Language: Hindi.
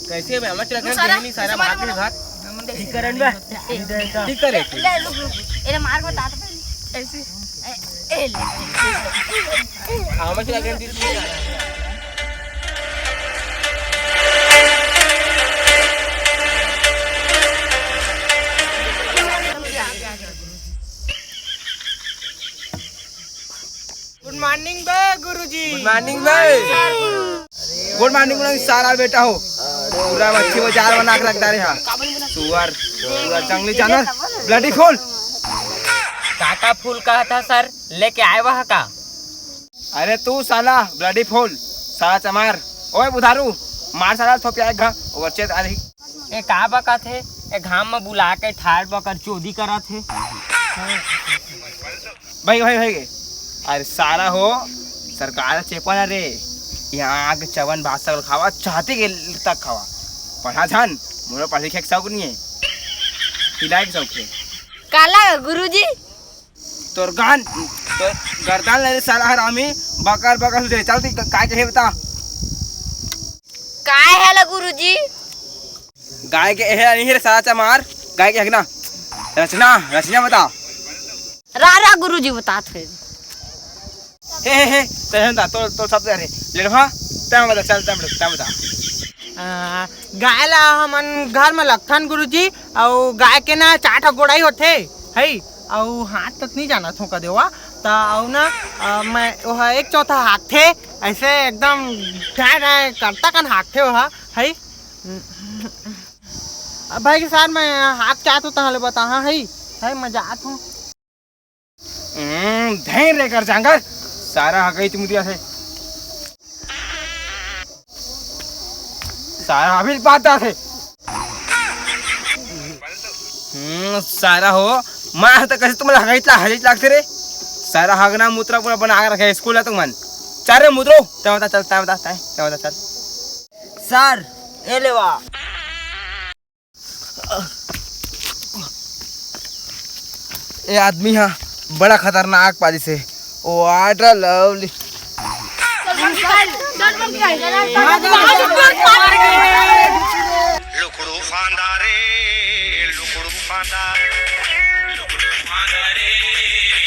कैसे मैं मत रखने नहीं सारा मार के भाग ठीक करन बा ठीक करे ले रुक एरे मार को तात ऐसे ए ले मत रखने दी गुड मॉर्निंग बे गुरुजी। गुड मॉर्निंग भाई। गुड मॉर्निंग सारा बेटा हो पूरा मच्छी बाजार बना के रखता रे सुअर सुअर जंगली जानवर ब्लडी फूल काका फूल कहा था सर लेके आए वहाँ का। अरे तू साला ब्लडी फूल साला चमार ओए बुधारू मार साला थोप आएगा ओवरचेत आधी ए का बका थे ए घाम में बुला के ठाड़ बकर चोदी करा थे। भाई भाई भाई अरे सारा हो सरकार चेपन रे यहाँ के चवन भात सकल खावा चाहते के तक खावा पढ़ा जान मोरा पढ़े लिखे शौक नहीं है खिलाए के शौक है काला गुरुजी तोर गान तो गर्दन ले सारा हरामी बकर बकर सुधे चलती काय के है बता काय है ला गुरुजी। गाय के है नहीं रे सारा चमार गाय के है ना रचना रचना बता रारा गुरुजी बता थे हे तहन तो तो सब रे ले रहा तम बता चल तम बता गाय ला हमन घर में लखन गुरुजी और गाय के ना 4 गोड़ाई होते है और हाथ तक नहीं जाना थोका देवा ता और ना मैं वह 1/4 हाथ थे ऐसे एकदम करता कन हाथ थे वह है भाई के साथ मैं हाथ क्या तो तहले बता हाँ है मजा आत हूँ धैर्य रे कर जांगर सारा आ गई तुम दिया से सारा अभी पाता थे सारा हो मार तो कैसे तुम्हारा हगीत लागते रे सारा हगना मूत्रा पूरा बना के रखे स्कूल तुम मन चारे मुद्रो तय बता चल तय बता चल सर ए लेवा ये आदमी हाँ बड़ा खतरनाक पाजी से ओ आड्रा लवली लुकड़ू फांदा रे लुकड़ू फांदा